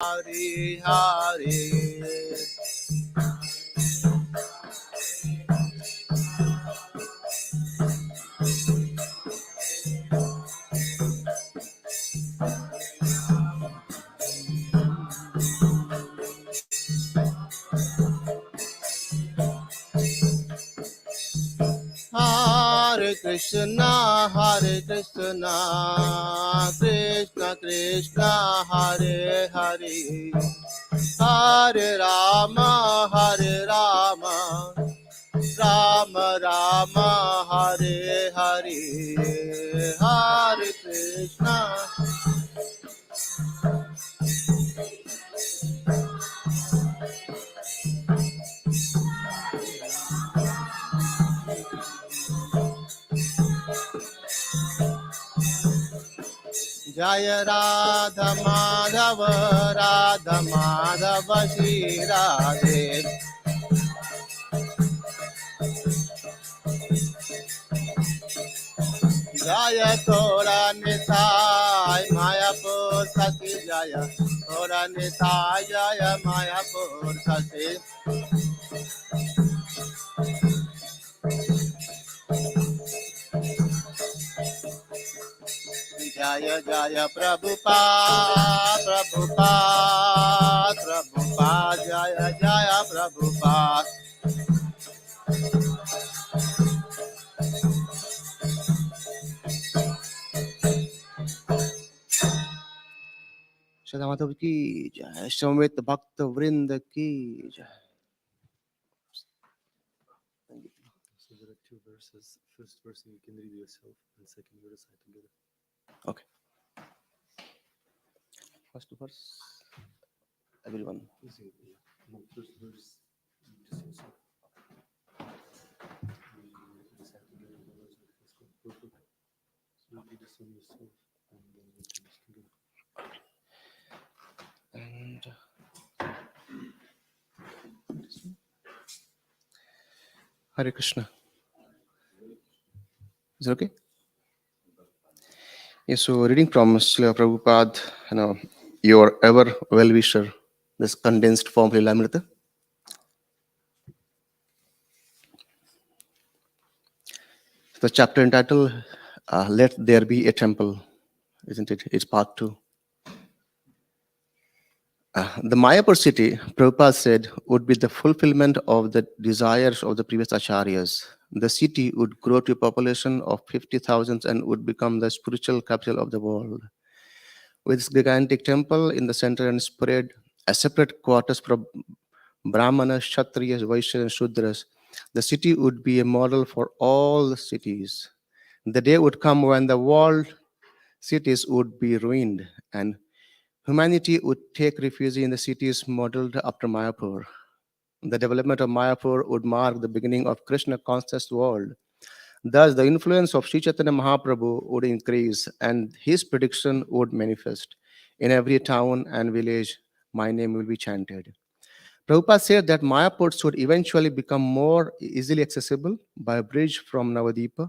Hari Hari. Hare Krishna, Krishna Krishna, Hare Hare, Hare Rama, Rama Rama, Hare Hare, Hare Krishna. Jaya Radha Madhava Shri Radhe. Jaya Tora Nitai Mayapur Sati Jaya Tora Nitai Jaya Mayapur Sati. Jaya Jaya Prabhupada Jaya Jaya Prabhupada. Shada Madhav ki jai, Samvit Bhakta Vrinda ki jai. So there are two verses. First verse you can read yourself, and second you recite together. Okay. First verse, everyone. No, first verse, just yourself. We recite together the words of the first one. Perfect. So you read this on yourself, and then we finish together. And Hare Krishna. Is it okay? Yes, so reading from Srila Prabhupada, your ever well-wisher, this condensed form of Chaitanya. The chapter entitled Let There Be a Temple, isn't it? It's part 2. The Mayapur city, Prabhupada said, would be the fulfillment of the desires of the previous acharyas. The city would grow to a population of 50,000 and would become the spiritual capital of the world. With its gigantic temple in the center and spread as separate quarters for Brahmanas, Kshatriyas, Vaishyas, and Shudras, the city would be a model for all the cities. The day would come when the world cities would be ruined and humanity would take refuge in the cities modeled after Mayapur. The development of Mayapur would mark the beginning of Krishna conscious world. Thus, the influence of Sri Chaitanya Mahaprabhu would increase and his prediction would manifest. In every town and village, my name will be chanted. Prabhupada said that Mayapur should eventually become more easily accessible by a bridge from Navadipa,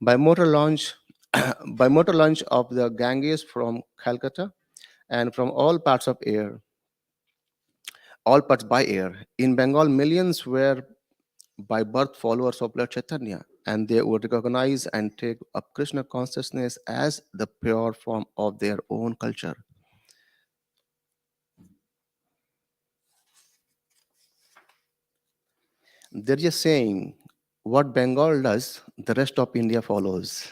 by motor launch, by motor launch of the Ganges from Calcutta, and from all parts by air. In Bengal, millions were by birth followers of Lord Chaitanya, and they would recognize and take up Krishna consciousness as the pure form of their own culture. They're just saying, what Bengal does, the rest of India follows.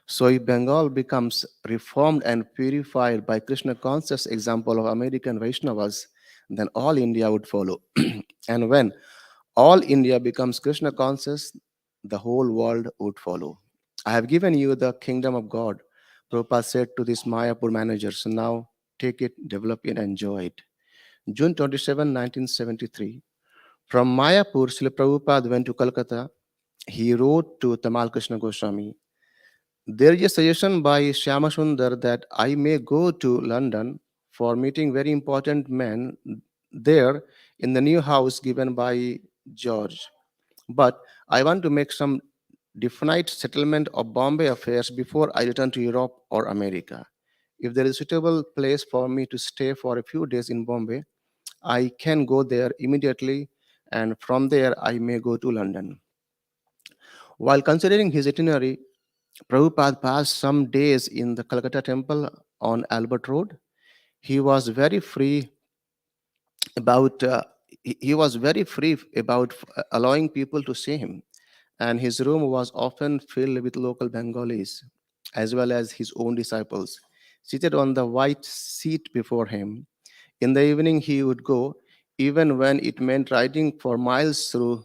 So if Bengal becomes reformed and purified by Krishna conscious example of American Vaishnavas, then all India would follow. And when all India becomes Krishna conscious, the whole world would follow. I have given you the kingdom of God, Prabhupada said to these Mayapur managers. So now take it, develop it, enjoy it. June 27, 1973. From Mayapur, Srila Prabhupada went to Calcutta. He wrote to Tamal Krishna Goswami, there is a suggestion by Shyama Sundar that I may go to London for meeting very important men there in the new house given by George. But I want to make some definite settlement of Bombay affairs before I return to Europe or America. If there is a suitable place for me to stay for a few days in Bombay, I can go there immediately, and from there I may go to London. While considering his itinerary, Prabhupada passed some days in the Calcutta temple on Albert Road. He was very free about he was very free about allowing people to see him, and his room was often filled with local Bengalis as well as his own disciples seated on the white seat before him. In the evening, he would go, even when it meant riding for miles through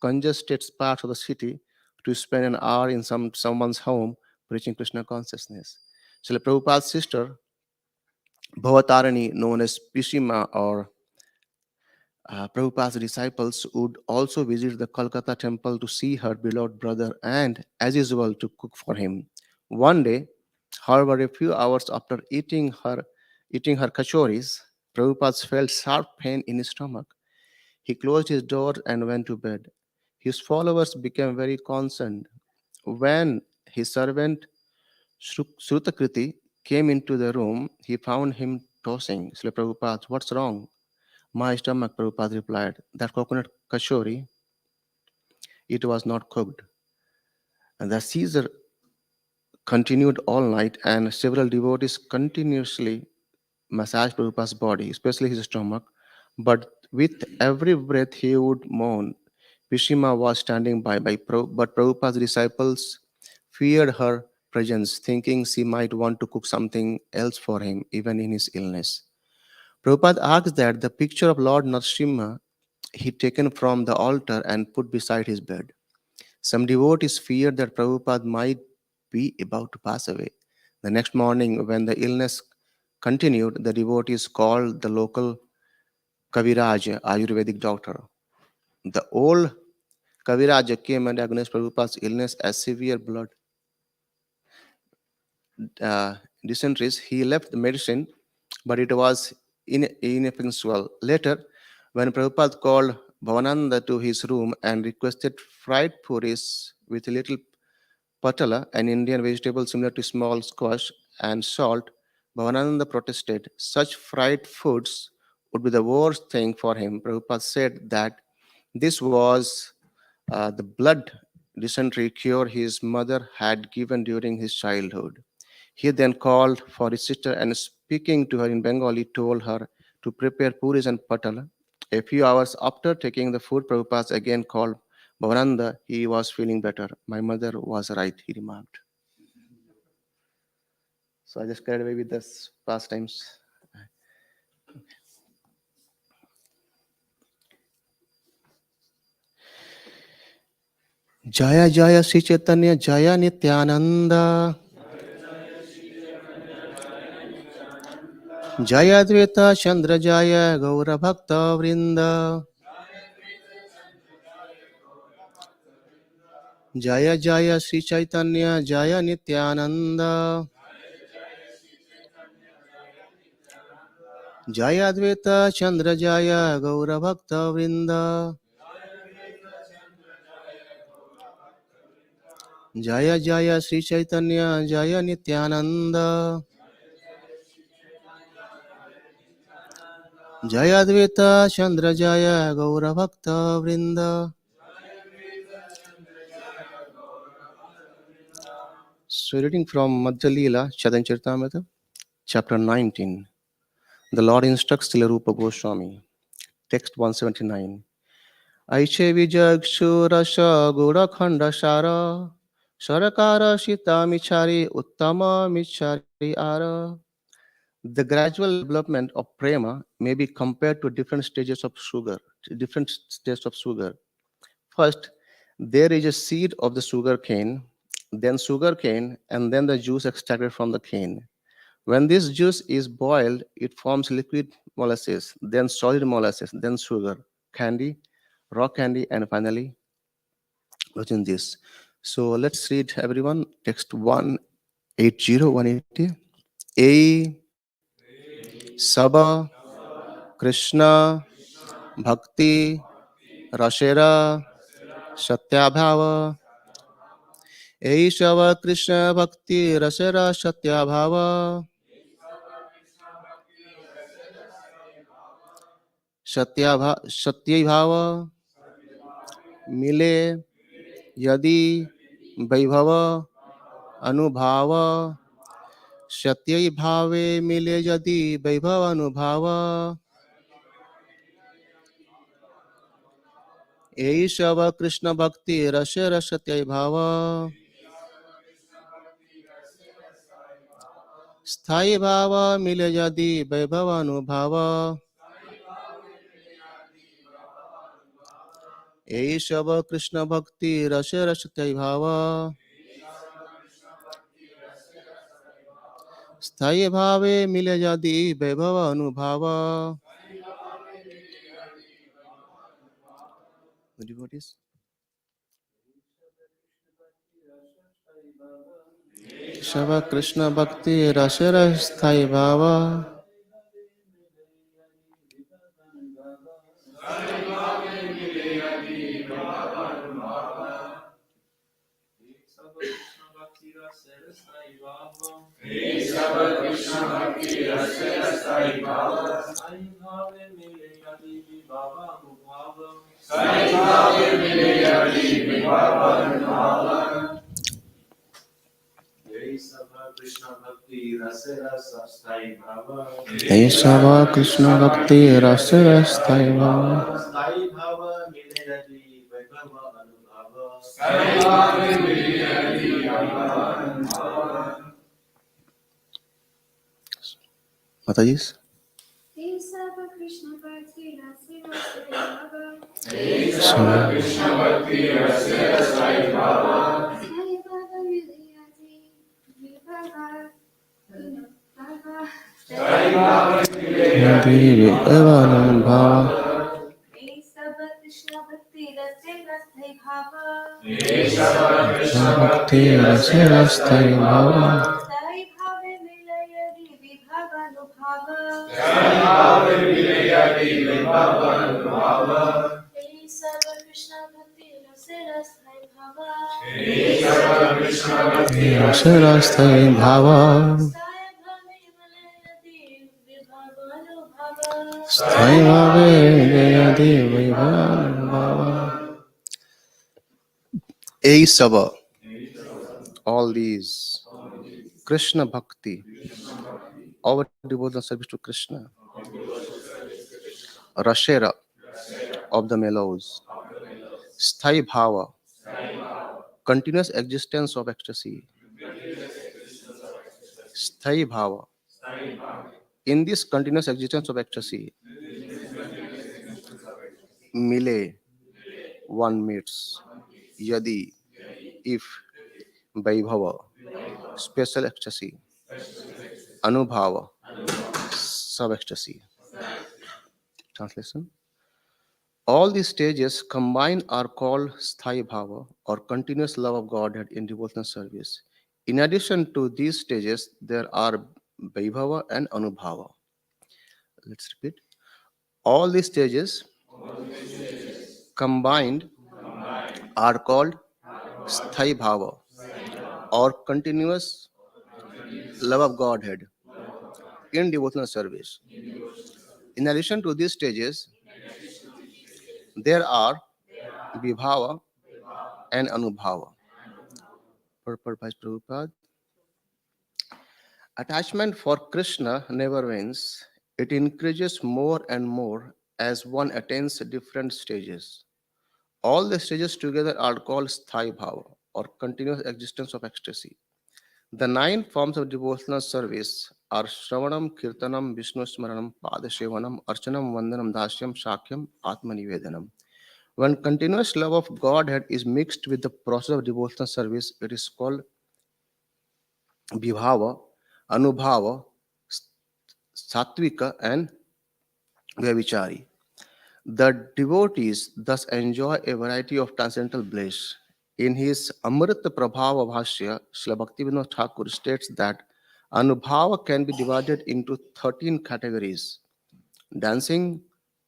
congested parts of the city, to spend an hour in someone's home preaching Krishna consciousness. Srila Prabhupada's sister, Bhavatarani, known as Pishima, or Prabhupada's disciples, would also visit the Kolkata temple to see her beloved brother and, as usual, to cook for him. One day, however, a few hours after eating her kachoris, Prabhupada felt sharp pain in his stomach. He closed his door and went to bed. His followers became very concerned. When his servant Srutakriti came into the room, he found him tossing. Srila Prabhupada, what's wrong? My stomach, Prabhupada replied. That coconut kachori, it was not cooked. And the seizure continued all night, and several devotees continuously massaged Prabhupada's body, especially his stomach. But with every breath, he would moan. Vishima was standing but Prabhupada's disciples feared her presence, thinking she might want to cook something else for him, even in his illness. Prabhupada asked that the picture of Lord Narasimha he taken from the altar and put beside his bed. Some devotees feared that Prabhupada might be about to pass away. The next morning, when the illness continued, the devotees called the local Kaviraj, Ayurvedic doctor. The old Kaviraj came and diagnosed Prabhupada's illness as severe blood uh, dysentery. He left the medicine, but it was ineffectual. Later, when Prabhupada called Bhavananda to his room and requested fried puris with a little patala, an Indian vegetable similar to small squash, and salt, Bhavananda protested. Such fried foods would be the worst thing for him. Prabhupada said that this was the blood dysentery cure his mother had given during his childhood. He then called for his sister and speaking to her in Bengali told her to prepare puris and patal. A few hours after taking the food, Prabhupada again called Bhavananda. He was feeling better. My mother was right, he remarked. So I just carried away with this pastimes. Jaya Jaya Sri Chaitanya Jaya Nityananda Jaya Dvaita Chandra Jaya Gaura Bhakta Vrinda Jaya Jaya Sri Chaitanya Jaya Nityananda Jaya Dvaita Chandra Jaya Gaura Bhakta Vrinda Jaya Jaya Sri Chaitanya Jaya Nityananda Jaya Dvaita Chandra Jaya Gaura Bhakta Vrinda. So reading from Madhya Leela, Charitamrita, chapter 19. The Lord instructs Srila Rupa Goswami. Text 179. Aiche Vijag Rasha Gura Khanda Shara Sarakara Shita Michari Uttama Michari Ara. The gradual development of prema may be compared to different stages of sugar, different stages of sugar. First, there is a seed of the sugar cane, then sugar cane, and then the juice extracted from the cane. When this juice is boiled, it forms liquid molasses, then solid molasses, then sugar, candy, raw candy, and finally, within this. So let's read everyone. Text 180, A Saba Krishna Bhakti Rashera Satyabhava Eishava Krishna Bhakti Rasera Satyabhava सत्य भाव मिले यदि वैभव अनुभाव सत्य भावे मिले यदि वैभव अनुभाव यही सब कृष्ण भक्ति रस रसत्य भाव स्थायी भाव मिले यदि वैभव अनुभाव यही सब कृष्ण भक्ति रस रसत्य भाव स्थायी भावे मिले यदि वैभव अनुभाव The devotees. Shava Krishna Bhakti Rasara Sthai Bhava Shava Krishna Bhakti Rasara Sthai Bhava Mataji's. Devi Evanam Bhava Bhakti Rasara Sthai Bhava Rasara Sthai Bhava Sthai Bhave Devi Evanam Bhava A Sava, all these Krishna Bhakti, our devotional service to Krishna, Rashera of the mellows, Sthai Bhava, continuous existence of ecstasy, Sthai Bhava. In this continuous existence of ecstasy, Mile, one meets, Yadi, if, Vaibhava, special ecstasy, Anubhava, sub ecstasy. Translation. All these stages combined are called Sthai Bhava or continuous love of Godhead in devotional service. In addition to these stages, there are Vaibhava and Anubhava. Let's repeat. All these stages combined are called Sthai Bhava or continuous love of Godhead in devotional service. In addition to these stages, there are Vibhava and Anubhava. Purport by Prabhupada. Attachment for Krishna never ends. It increases more and more as one attains different stages. All the stages together are called Sthai Bhava or continuous existence of ecstasy. The nine forms of devotional service are Shravanam, Kirtanam, Vishnu Smaranam, Padashevanam, Archanam, Vandanam, Dasyam, Shakyam, Atmanivedanam. When continuous love of Godhead is mixed with the process of devotional service, it is called Vibhava, Anubhava, Sattvika, and Vyavichari. The devotees thus enjoy a variety of transcendental bliss. In his Amrita Prabhava Bhashya, Srila Bhaktivinoda Thakur states that Anubhava can be divided into 13 categories: dancing,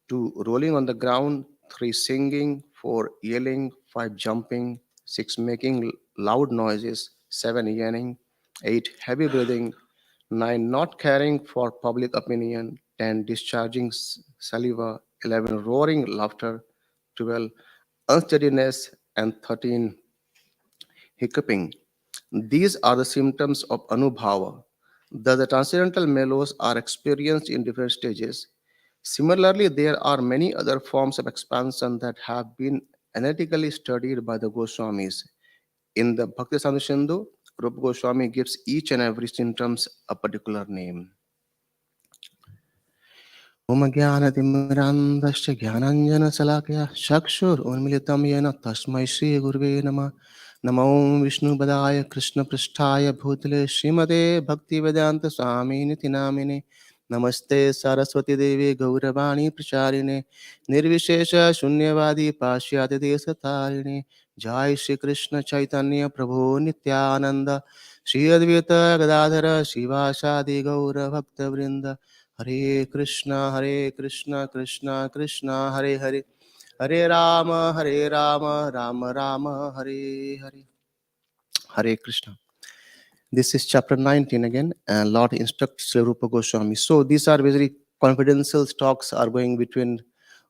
2 rolling on the ground, 3 singing, 4 yelling, 5 jumping, 6 making loud noises, 7 yawning, 8 heavy breathing, 9 not caring for public opinion, 10 discharging saliva, 11 roaring laughter, 12 unsteadiness, and 13 hiccuping. These are the symptoms of anubhava. Thus, the transcendental mellows are experienced in different stages. Similarly, there are many other forms of expansion that have been analytically studied by the Goswamis. In the Bhakti Sindhu, Rupa Goswami gives each and every symptoms a particular name. ओम ज्ञानतिमिरान्धश्च ज्ञानाञ्जनशलाकया चक्षुरुन्मिलितं येन तस्मै श्रीगुरुवे नमः नमो विष्णुपदाय कृष्णपृष्ठाय भूतले श्रीमते भक्तिवेदान्तस्वामिनिति नामिने नमस्ते सरस्वतीदेवी गौरवाणी प्रचारिणे निर्विशेष शून्यवादी पाश्चात्यदेशतारिणे जय श्री कृष्ण चैतन्य प्रभु नित्यानंद श्री अद्वैत गदाधर शिवासादि गौरभक्तवृंद हरे Krishna Krishna Krishna Hare Hare Hare Ram Ram Ram Hare Hare Hare Krishna. This is chapter 19 again, and Lord instructs Sri Rupa Goswami. So these are very confidential talks are going between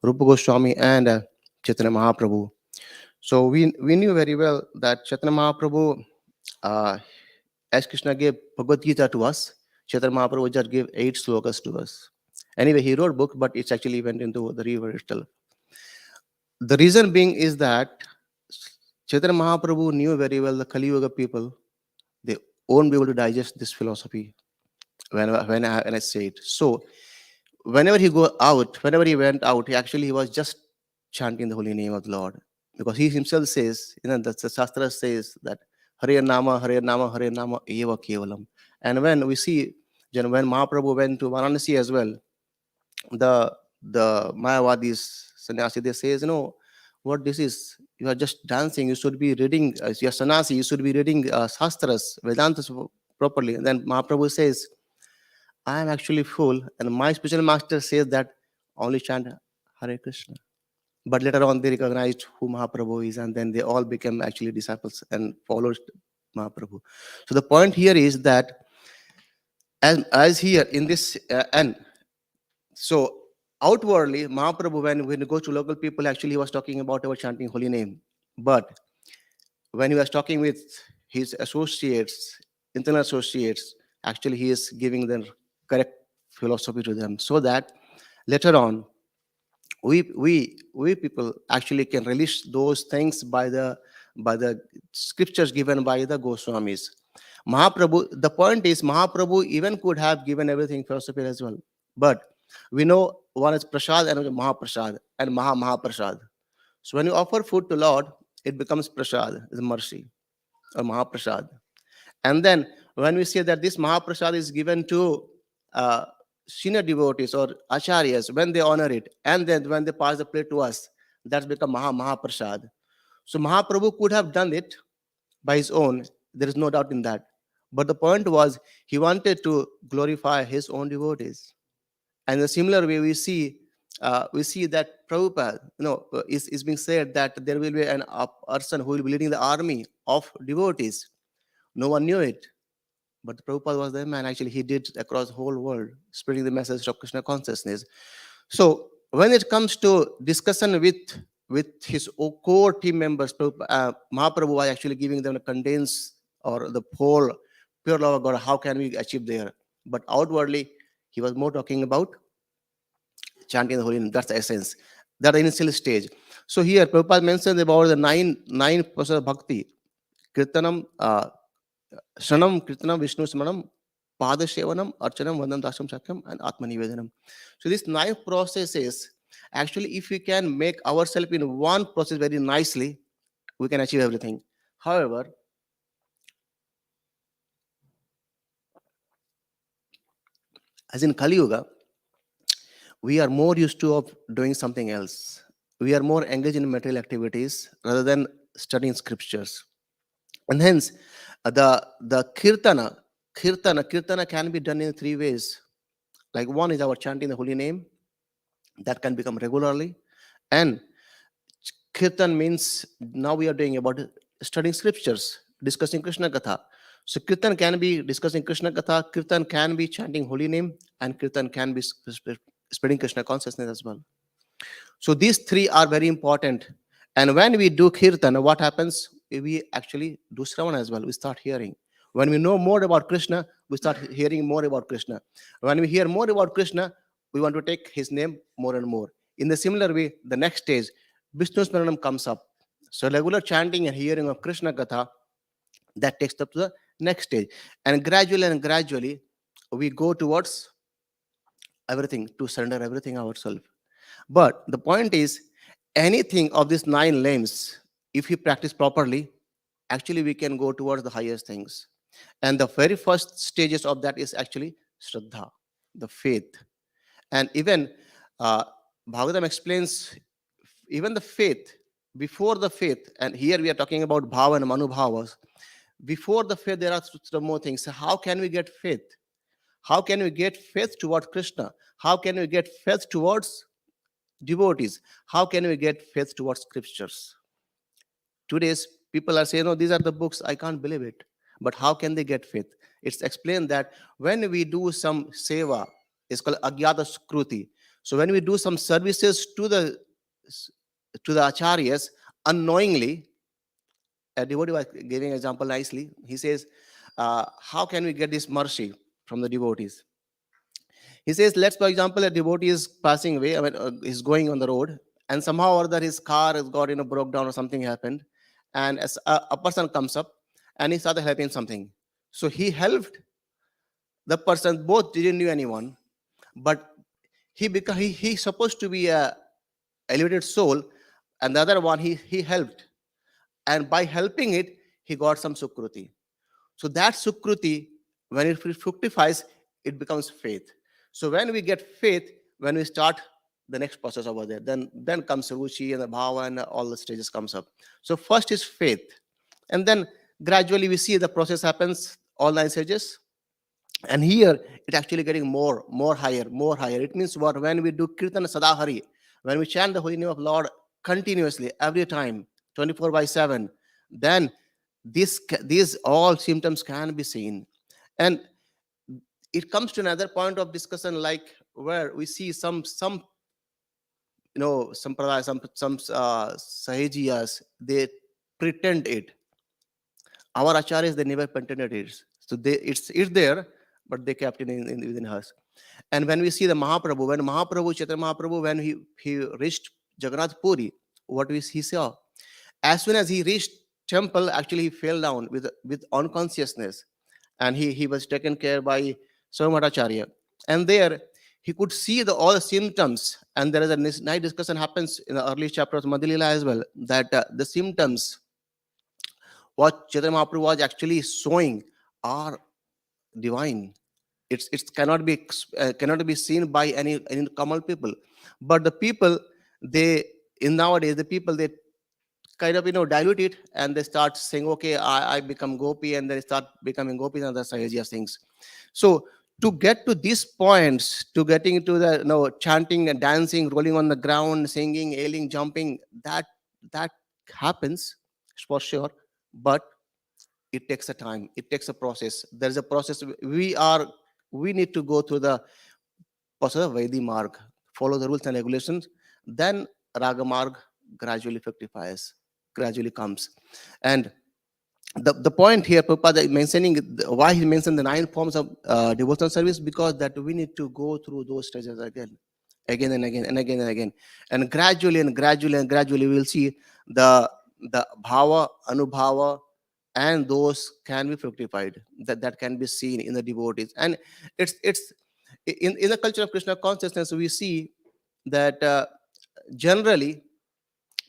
Rupa Goswami and Chaitanya Mahaprabhu. So we knew very well that Chaitanya Mahaprabhu, uh, as Krishna gave Bhagavad Gita to us, Chaitanya Mahaprabhu just gave 8 slokas to us. Anyway, he wrote book, but it's actually went into the river itself. The reason being is that Chaitanya Mahaprabhu knew very well the Kali Yuga people, they won't be able to digest this philosophy when I say it. So whenever he went out, he was just chanting the holy name of the Lord. Because he himself says, the Shastra says that Hare Nama, Hare Nama, Hare Nama, Eva Kevalam. And when we see, when Mahaprabhu went to Varanasi as well, the Mayavadis, sannyasi, they says, what this is, you are just dancing, you should be reading, as you're sannyasi, you should be reading Shastras, Vedantas properly. And then Mahaprabhu says, I am actually full, and my spiritual master says that only chant Hare Krishna. But later on, they recognized who Mahaprabhu is, and then they all became actually disciples and followed Mahaprabhu. So the point here is that as here in this and so outwardly, Mahaprabhu, when he goes to local people, actually he was talking about our chanting holy name. But when he was talking with his associates, internal associates, actually he is giving the correct philosophy to them, so that later on we people actually can release those things by the scriptures given by the Goswamis. Mahaprabhu, the point is Mahaprabhu even could have given everything philosophy as well. But we know one is prasad and Mahaprasad and Mahaprasad. So when you offer food to Lord, it becomes prasad, is mercy, or Mahaprasad. And then when we say that this Mahaprasad is given to uh, senior devotees or acharyas, when they honor it, and then when they pass the plate to us, that's become Mahaprasad. So Mahaprabhu could have done it by his own. There is no doubt in that. But the point was he wanted to glorify his own devotees. And in a similar way, we see that Prabhupada, is being said that there will be a person who will be leading the army of devotees. No one knew it, but Prabhupada was the man. Actually, he did across the whole world, spreading the message of Krishna consciousness. So when it comes to discussion with his core team members, Mahaprabhu was actually giving them a condensed or the whole pure love of God. How can we achieve there? But outwardly, he was more talking about chanting the holy name. That's the essence. That's the initial stage. So here, Prabhupada mentions about the nine process of bhakti. Kirtanam, Shranam, Kirtanam, Vishnu Smanam, Padashevanam, Archanam, Vandam, Dasham, Shakyam, and Atmanivedanam. So these 9 processes, actually, if we can make ourselves in one process very nicely, we can achieve everything. However, as in Kali Yuga, we are more used to of doing something else. We are more engaged in material activities rather than studying scriptures. And hence, the kirtana can be done in 3 ways. Like one is our chanting the holy name, that can become regularly. And kirtan means now we are doing about studying scriptures, discussing Krishna Katha. So kirtan can be discussing Krishna Katha, kirtan can be chanting holy name, and kirtan can be spreading Krishna consciousness as well. So these three are very important. And when we do kirtan, what happens? We actually do Shravan as well. We start hearing. When we know more about Krishna, we start hearing more about Krishna. When we hear more about Krishna, we want to take his name more and more. In the similar way, the next stage, Vishnu Smaranam comes up. So regular chanting and hearing of Krishna Katha, that takes up to the next stage. And gradually, we go towards everything, to surrender everything ourselves. But the point is, anything of these nine limbs, if we practice properly, actually we can go towards the highest things. And the very first stages of that is actually Shraddha, the faith. And even uh, Bhagavatam explains, even the faith, before the faith, and here we are talking about bhava and manubhavas. Before the faith, there are some more things. So how can we get faith? How can we get faith towards Krishna? How can we get faith towards devotees? How can we get faith towards scriptures? Today's people are saying, "No, these are the books. I can't believe it." But how can they get faith? It's explained that when we do some seva, it's called agyata skruti. So when we do some services to the acharyas unknowingly, a devotee was giving an example nicely. He says, "How can we get this mercy from the devotees?" He says, let's, for example, a devotee is passing away, I mean, he's going on the road, and somehow or other his car has got, broke down or something happened. And as a person comes up and he started helping something. So he helped the person, both didn't know anyone, but he's supposed to be a elevated soul, and the other one he helped. And by helping it, he got some sukruti. So that sukruti, when it fructifies, it becomes faith. So when we get faith, when we start the next process over there, then comes ruchi and the bhava and all the stages comes up. So first is faith, and then gradually we see the process happens, all nine stages. And here it actually getting more higher, more higher. It means what? When we do kirtan sadahari, when we chant the holy name of Lord continuously every time, 24 by 7, then these all symptoms can be seen. And it comes to another point of discussion, like where we see some sampradaya, some sahajiyas, they pretend it. Our acharyas, they never pretended it. So it's there, but they kept it within us. And when we see the Mahaprabhu, Chaitanya Mahaprabhu, when he reached Jagannath Puri, what he saw? As soon as he reached temple, actually he fell down with unconsciousness, and he was taken care by Somatacharya. And there he could see all the symptoms. And there is a nice discussion happens in the early chapter of Madhilila as well, that the symptoms what Chaitanya Mahaprabhu was actually showing are divine. It cannot be seen by any common people. But the people, they in nowadays, the people, they kind of dilute it, and they start saying, okay, I become gopi, and they start becoming gopis and other sahajiya things. So to get to these points, to getting into the chanting and dancing, rolling on the ground, singing, ailing, jumping, that happens for sure. But it takes a time, it takes a process. There's a process. We need to go through the process of Vaidhi Marg, follow the rules and regulations. Then Raga Marg gradually fructifies, gradually comes. And the point here, Prabhupada mentioning why he mentioned the 9 forms of devotional service, because that we need to go through those stages again and again and again and again. And gradually we will see the bhava, anubhava, and those can be fructified, that can be seen in the devotees. And it's in the culture of Krishna consciousness, we see that generally,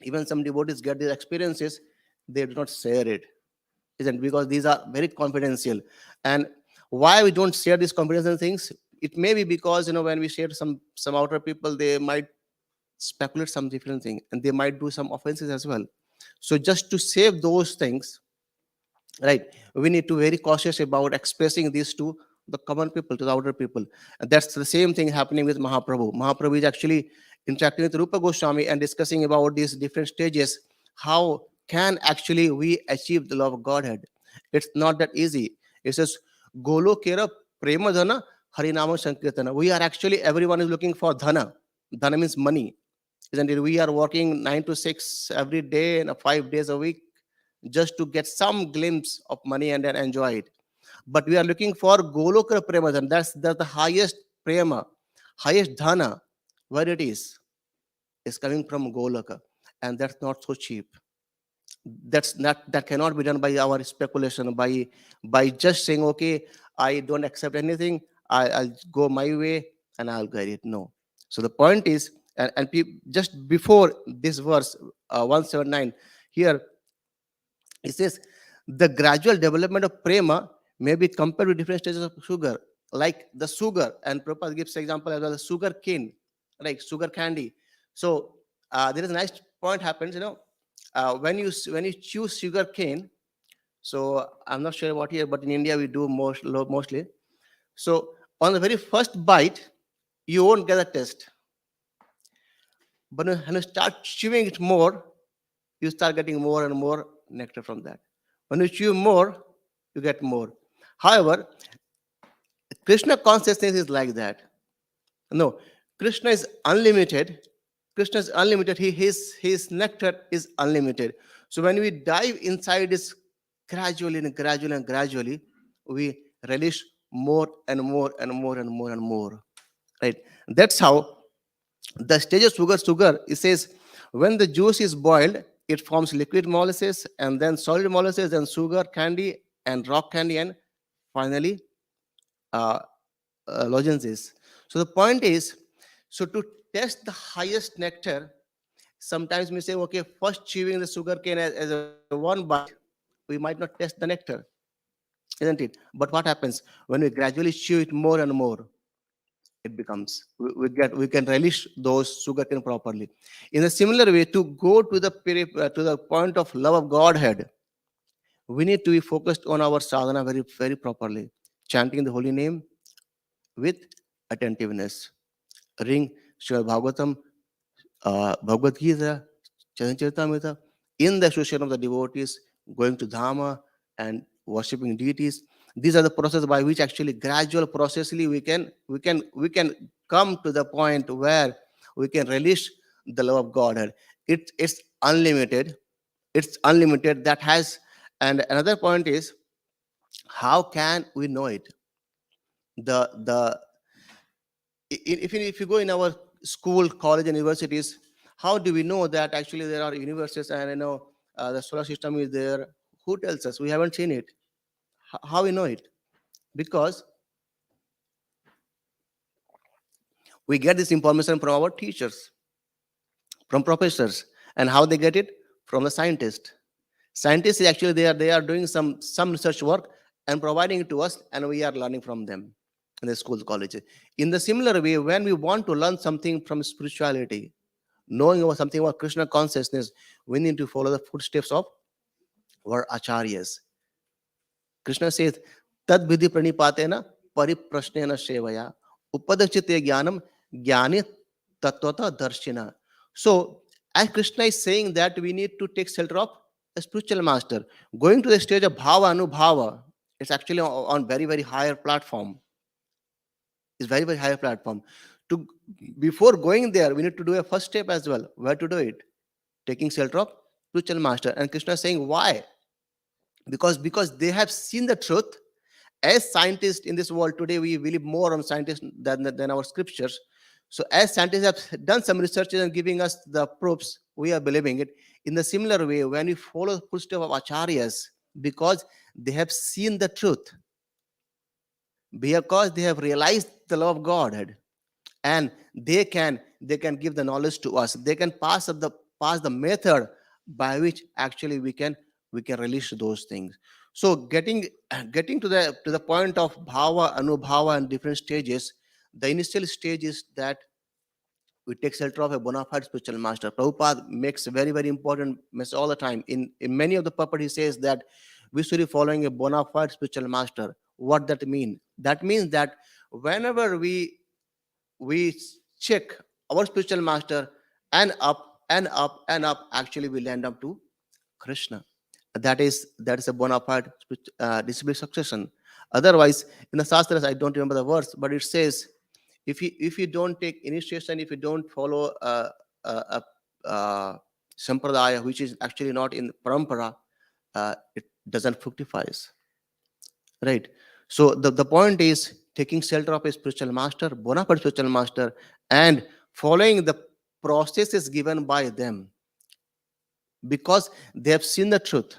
even some devotees get these experiences, they do not share it, isn't, because these are very confidential. And why we don't share these confidential things? It may be because when we share some outer people, they might speculate some different thing, and they might do some offenses as well. So just to save those things, right, we need to very cautious about expressing this to the common people, to the outer people. And that's the same thing happening with Mahaprabhu is actually interacting with Rupa Goswami and discussing about these different stages. How can actually we achieve the love of Godhead? It's not that easy. It says Golo Kera Prema Dhana Harinama Sankirtana. We are actually, everyone is looking for dhana. Dhana means money, isn't it? We are working 9 to 6 every day and 5 days a week just to get some glimpse of money and then enjoy it. But we are looking for Goloka Prema, and that's the highest prema, highest dhana, where it is coming from Goloka, and that's not so cheap. That cannot be done by our speculation, by just saying, okay, I don't accept anything, I'll go my way and I'll get it. No. So the point is, just before this verse, 179 here, it says the gradual development of prema may be compared with different stages of sugar, like the sugar, and Prabhupada gives example as well, the sugar cane, like sugar candy. So there is a nice point happens, when you choose sugar cane. So I'm not sure about here, but in India we do mostly. So on the very first bite, you won't get a taste, but when you start chewing it more, you start getting more and more nectar from that. When you chew more, you get more. However, Krishna consciousness is like that. No, Krishna is unlimited. Krishna is unlimited. His nectar is unlimited. So when we dive inside this gradually and gradually and gradually, we relish more and more and more and more and more. Right? That's how the stage of sugar, it says when the juice is boiled, it forms liquid molasses and then solid molasses and sugar candy and rock candy and finally uh, lozenges. So the point is, so to test the highest nectar, sometimes we say, okay, first chewing the sugar cane as a one bite, we might not test the nectar, isn't it? But what happens when we gradually chew it more and more? It becomes we can relish those sugarcane properly. In a similar way, to go to the point of love of Godhead, we need to be focused on our sadhana very very properly, chanting the holy name with attentiveness. Ring Srimad Bhagavatam, Bhagavad Gita, Charitamrita, in the association of the devotees, going to Dhamma and worshipping deities. These are the process by which actually gradual processly we can come to the point where we can relish the love of Godhead. It's unlimited. It's unlimited. That has, and another point is, how can we know it? The if you go in our school, college, and universities, how do we know that actually there are universes and the solar system is there? Who tells us? We haven't seen it. How we know it? Because we get this information from our teachers, from professors, and how they get it from the scientists. Scientists actually they are doing some research work and providing it to us, and we are learning from them in the schools, colleges. In the similar way, when we want to learn something from spirituality, knowing about something about Krishna consciousness, we need to follow the footsteps of our acharyas. Krishna says, Tad vidhi pranipatena pariprasnena sevaya upadachite jnanam jnani tattvata darshina. So, as Krishna is saying that we need to take shelter of a spiritual master, going to the stage of bhava anubhava, it's actually on very, very higher platform. It's very, very higher platform. To before going there, we need to do a first step as well. Where to do it? Taking shelter of spiritual master. And Krishna is saying, why? Because they have seen the truth. As scientists in this world today, we believe more on scientists than our scriptures. So as scientists have done some researches and giving us the proofs, we are believing it. In the similar way, when we follow the footsteps of acharyas, because they have seen the truth, because they have realized the love of God, and they can give the knowledge to us, they can pass the method by which actually we can release those things. So getting to the point of bhava anubhava and different stages, the initial stage is that we take shelter of a bona fide spiritual master. Prabhupada makes a very, very important message all the time. In many of the purport, he says that we should be following a bona fide spiritual master. What that mean? That means that whenever we check our spiritual master, and up and up and up, actually we land up to Krishna. That is a bona fide disciplic succession. Otherwise, in the Shastras, I don't remember the verse, but it says, if you don't take initiation, if you don't follow a sampradaya which is actually not in parampara, it doesn't fructifies, right? So the point is taking shelter of a spiritual master, bona fide spiritual master, and following the processes given by them, because they have seen the truth.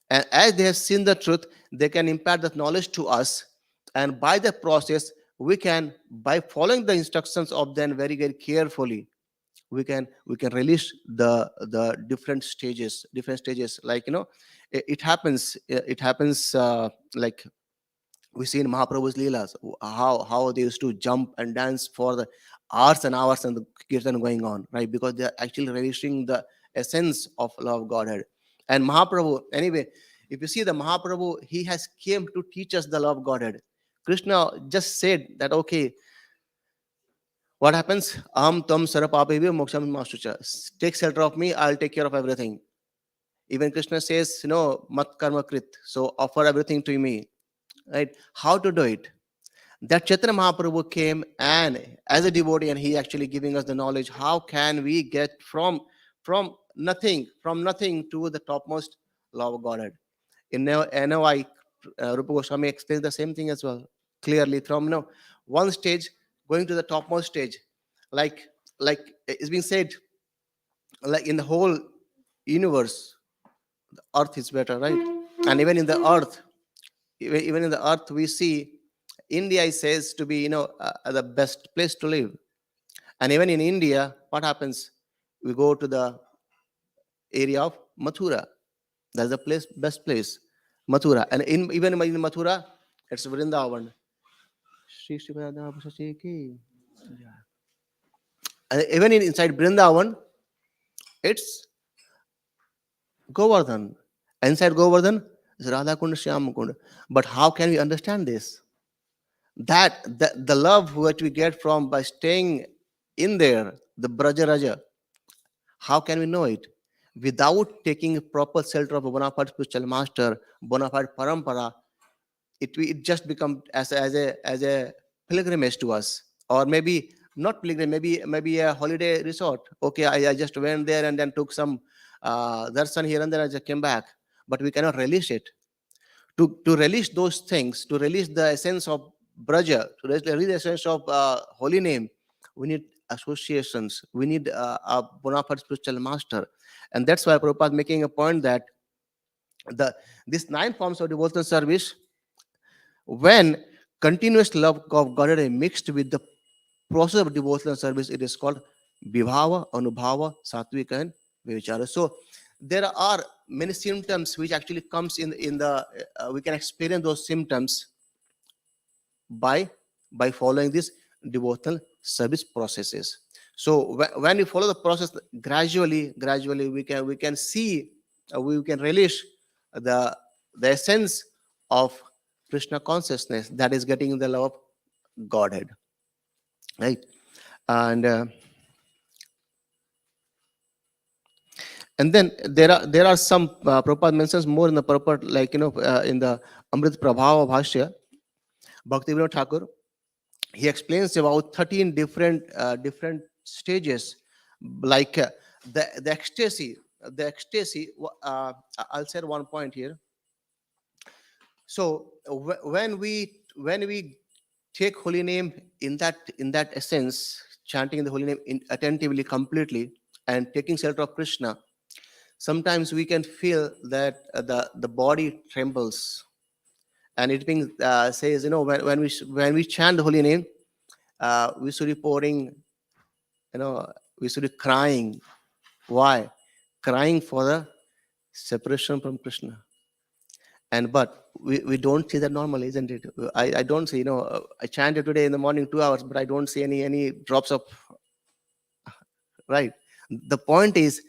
And as they have seen the truth, they can impart that knowledge to us. And by the process, we can, by following the instructions of them very, very carefully, we can release the different stages. Like, it happens. It happens like we see in Mahaprabhu's Leelas, how they used to jump and dance for the hours and hours and the kirtan going on, right? Because they are actually relishing the essence of love of Godhead. And Mahaprabhu, anyway, if you see the Mahaprabhu, he has came to teach us the love of Godhead. Krishna just said that, okay, what happens? Aham tam sarapapevi moksham mastucha. Take shelter of me, I'll take care of everything. Even Krishna says, mat karma krit. So offer everything to me, right? How to do it? That Chaitanya Mahaprabhu came and as a devotee, and he actually giving us the knowledge. How can we get from nothing to the topmost law of Godhead? In NOI, Rupa Goswami explains the same thing as well clearly. From one stage going to the topmost stage, like like it's been said, like in the whole universe, Earth is better, right? And even in the Earth, even in the Earth, we see India is says to be, the best place to live. And even in India, what happens? We go to the area of Mathura. That's the best place, Mathura. And even in Mathura, it's Vrindavan. Shri Shri Vrindavan Sachi ki. And even inside Vrindavan, it's Govardhan. Inside Govardhan is Radha Kund, Shyam Kund. But how can we understand this? That the love which we get from by staying in there, the Braja Raja, how can we know it? Without taking proper shelter of a bona fide spiritual master, bona fide parampara, it just become as a pilgrimage to us, or maybe not pilgrim, maybe a holiday resort. Okay, I just went there and then took some darshan here and then I just came back, but we cannot relish it. To relish those things, to relish the essence of Braja, to relish the essence of holy name, we need associations, we need a bona fide spiritual master. And that's why Prabhupada is making a point that the these 9 forms of devotional service, when continuous love of God is mixed with the process of devotional service, it is called Vibhava, Anubhava, Satvika, and Vichara. So there are many symptoms which actually comes in the we can experience those symptoms by following these devotional service processes. So when we follow the process gradually we can see, we can relish the essence of Krishna consciousness, that is getting the love of Godhead, right? And then there are some Prabhupada mentions more in the purport, like in the Amrit Prabhava Bhashya, Bhaktivinoda Thakur, he explains about 13 different stages, like the ecstasy. I'll share one point here. So when we take holy name in that essence, chanting the holy name attentively, completely, and taking shelter of Krishna, sometimes we can feel that the body trembles. And it being says, when we chant the holy name, we should be pouring, we should be crying. Why? Crying for the separation from Krishna. And but we don't see that normally, isn't it? I don't see, I chanted today in the morning 2 hours, but I don't see any drops of, right? The point is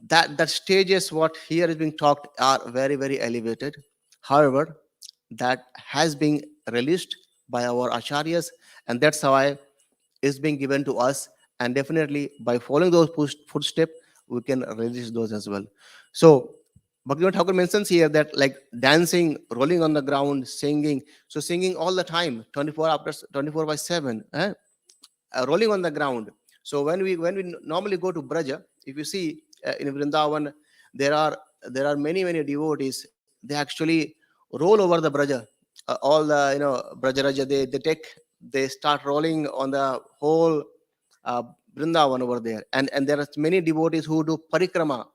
that stages what here is being talked are very, very elevated. However, that has been released by our acharyas, and that's how I is being given to us. And definitely by following those footsteps, we can release those as well. So Bhaktivinoda Thakur mentions here that, like, dancing, rolling on the ground, singing. So singing all the time, 24 by 7, rolling on the ground. So when we normally go to Braja, if you see in Vrindavan, there are many devotees. They actually roll over the Braja, all the Braja Raja. They start rolling on the whole uh, Vrindavan over there, and there are many devotees who do parikrama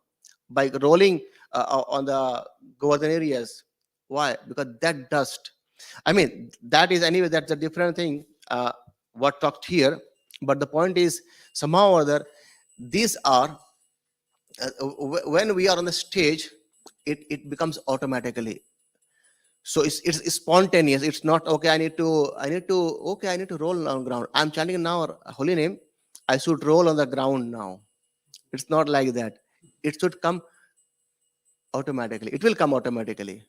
by rolling on the Govardhan areas. Why? Because that dust. I mean, that is anyway. That's a different thing. What talked here, but the point is somehow or other, these are when we are on the stage, it becomes automatically. So it's spontaneous. It's not okay. I need to roll on ground. I'm chanting now holy name. I should roll on the ground now. It's not like that. It should come automatically. It will come automatically,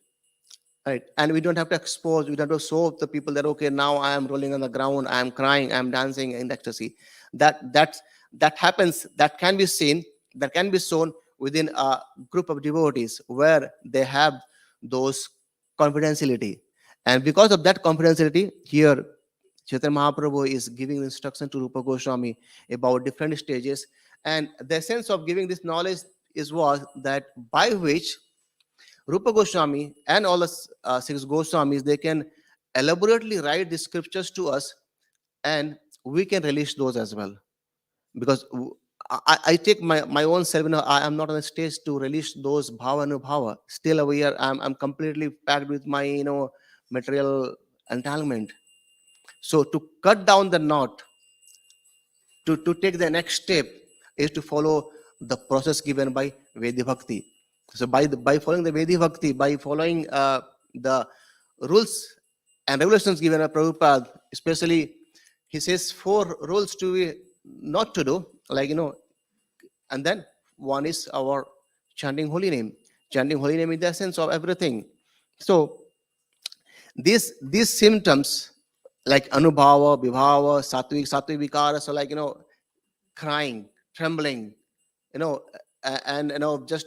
right? And we don't have to expose. We don't have to show the people that okay, now I am rolling on the ground. I am crying. I am dancing in ecstasy. That happens. That can be seen. That can be shown within a group of devotees where they have those confidentiality, and because of that confidentiality, here Chaitanya Mahaprabhu is giving instruction to Rupa Goswami about different stages, and the sense of giving this knowledge is was that by which Rupa Goswami and all the six Goswamis, they can elaborately write the scriptures to us, and we can release those as well. Because I take my own self, I am not on the stage to release those bhava anubhava. Still over here, I'm completely packed with my material entanglement. So to cut down the knot, to take the next step is to follow the process given by Vedi Bhakti. So by following the Vedi Bhakti, by following the rules and regulations given by Prabhupada, especially he says four rules to be not to do, like and then one is our chanting holy name. Chanting holy name is the essence of everything. So these symptoms like anubhava, vibhava, sattvic vikara, so like crying, trembling, and just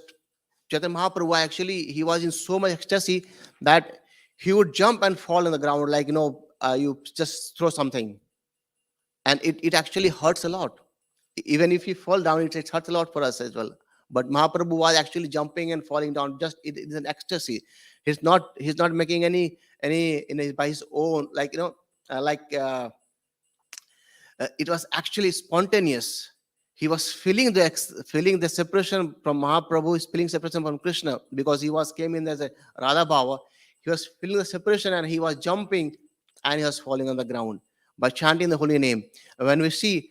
Chaitanya Mahaprabhu actually he was in so much ecstasy that he would jump and fall on the ground like you just throw something, and it actually hurts a lot. Even if you fall down, it hurts a lot for us as well. But Mahaprabhu was actually jumping and falling down. Just it is an ecstasy. He's not making any by his own like like. It was actually spontaneous. He was feeling the separation from Mahaprabhu, is feeling separation from Krishna because he was came in as a Radha Bhava. He was feeling the separation and he was jumping and he was falling on the ground by chanting the holy name. When we see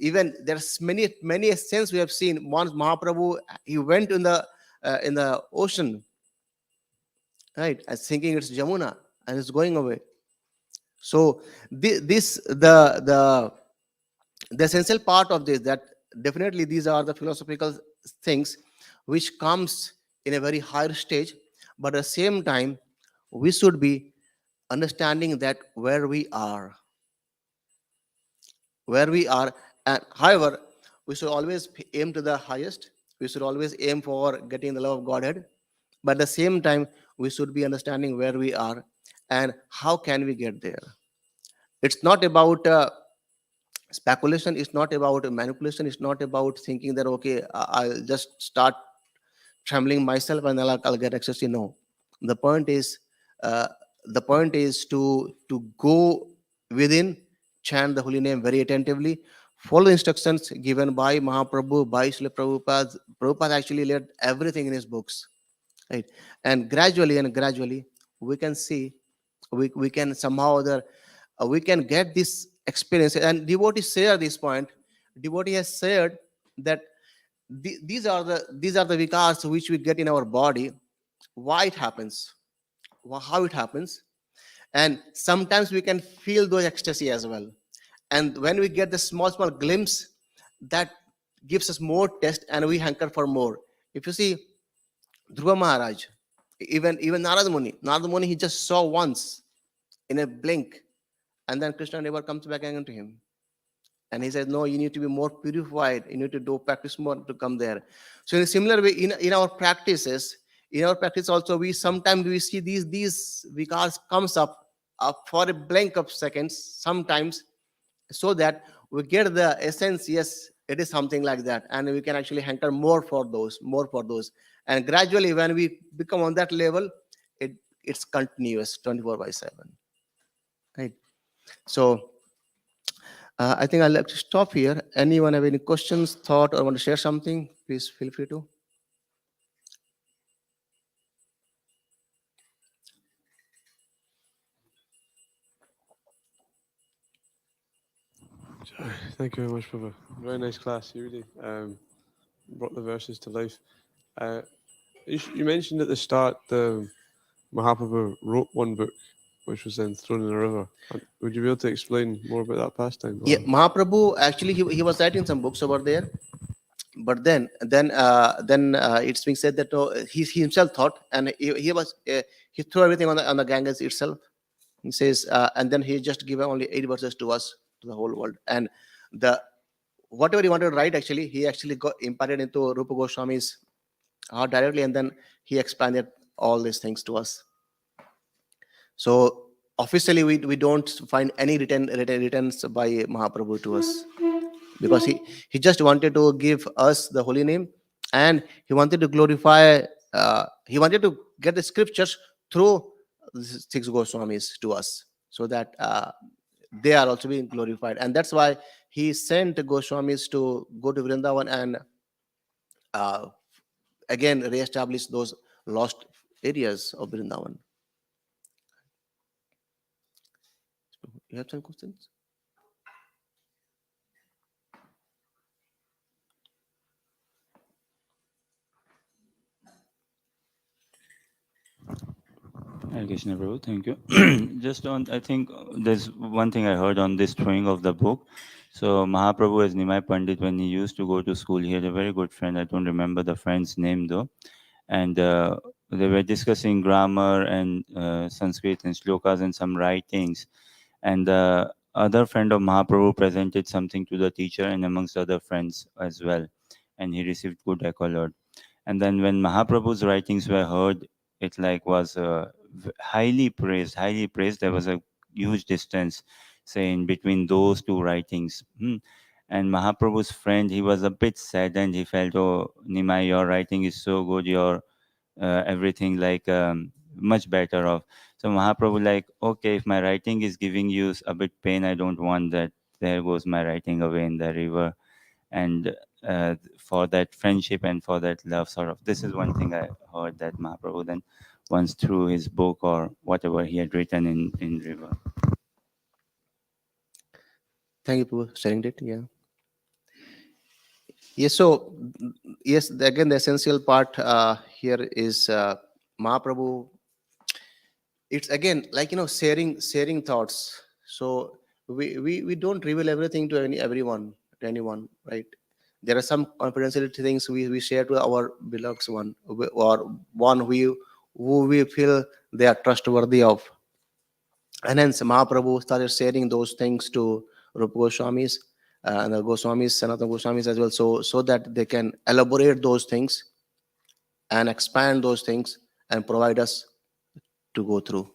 even there's many scenes we have seen. Once Mahaprabhu he went in the ocean, right, as thinking it's Jamuna and it's going away. So this the essential part of this that definitely these are the philosophical things which comes in a very higher stage, but at the same time we should be understanding that where we are, and however we should always aim to the highest. We should always aim for getting the love of Godhead, but at the same time we should be understanding where we are and how can we get there. It's not about speculation, is not about manipulation, is not about thinking that okay, I'll just start trembling myself and I'll get ecstasy. No, the point is uh, the point is to go within, chant the holy name very attentively, follow the instructions given by Mahaprabhu, by Srila Prabhupada. Prabhupada actually laid everything in his books, right? And gradually we can see, we can somehow or other we can get this experience. And devotee share this point. Devotee has shared that these are the vikars which we get in our body. Why it happens, how it happens, and sometimes we can feel those ecstasy as well. And when we get the small glimpse, that gives us more taste and we hanker for more. If you see Dhruva Maharaj, even Narad Muni, he just saw once in a blink, and then Krishna never comes back again to him. And he says, no, you need to be more purified. You need to do practice more to come there. So in a similar way, in our practices, in our practice also, we sometimes we see these vikars comes up for a blink of seconds sometimes, so that we get the essence. Yes, it is something like that, and we can actually hunter more for those, and gradually when we become on that level, it it's continuous 24/7, right? So I think I'll like to stop here. Anyone have any questions, thought, or want to share something? Please feel free to. Thank you very much, Prabhu. Very nice class. You really brought the verses to life. Uh, you mentioned at the start the Mahaprabhu wrote one book, which was then thrown in a river. Would you be able to explain more about that pastime? Yeah, Mahaprabhu actually he was writing some books over there, but then it's being said that he himself thought, and he threw everything on the Ganges itself. He says, and then he just gave only 8 verses to us, to the whole world, and the whatever he wanted to write, actually he actually got imparted into Rupa Goswami's heart directly, and then he expanded all these things to us. So officially we don't find any returns by Mahaprabhu to us, because he just wanted to give us the holy name, and he wanted to glorify, he wanted to get the scriptures through the six Goswamis to us, so that they are also being glorified, and that's why he sent Goswamis to go to Vrindavan and uh, again re-establish those lost areas of Vrindavan. You have some questions? Hare Krishna Prabhu, thank you. Just on, I think there's one thing I heard on this throwing of the book. So Mahaprabhu as Nimai Pandit, when he used to go to school, he had a very good friend. I don't remember the friend's name though. And they were discussing grammar and Sanskrit and shlokas and some writings. And the other friend of Mahaprabhu presented something to the teacher and amongst other friends as well. And he received good accolade. And then when Mahaprabhu's writings were heard, it like was highly praised, highly praised. There was a huge distance, say, in between those two writings. And Mahaprabhu's friend, he was a bit saddened. He felt, oh, Nimai, your writing is so good. Your everything like much better off. So Mahaprabhu like, okay, if my writing is giving you a bit pain, I don't want that. There goes my writing away in the river. And for that friendship and for that love, sort of, this is one thing I heard, that Mahaprabhu then once through his book or whatever he had written in river. Thank you for sharing that. Yeah. Yes. So yes, again, the essential part here is Mahaprabhu. It's again like, sharing thoughts. So we don't reveal everything to everyone, to anyone, right? There are some confidentiality things we share to our beloved one, or one who we feel they are trustworthy of. And hence Mahaprabhu started sharing those things to Rupa Goswamis, and the Goswamis, Sanatana Goswamis as well, so that they can elaborate those things and expand those things and provide us to go through.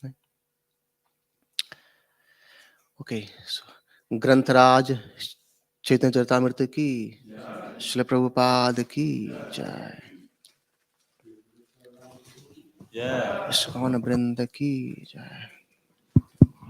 Right? Okay, so Grantaraj, Chaitanya Charitamrita ki, Srila Prabhupada ki jai, Yeah. Iskon Brinda ki jai.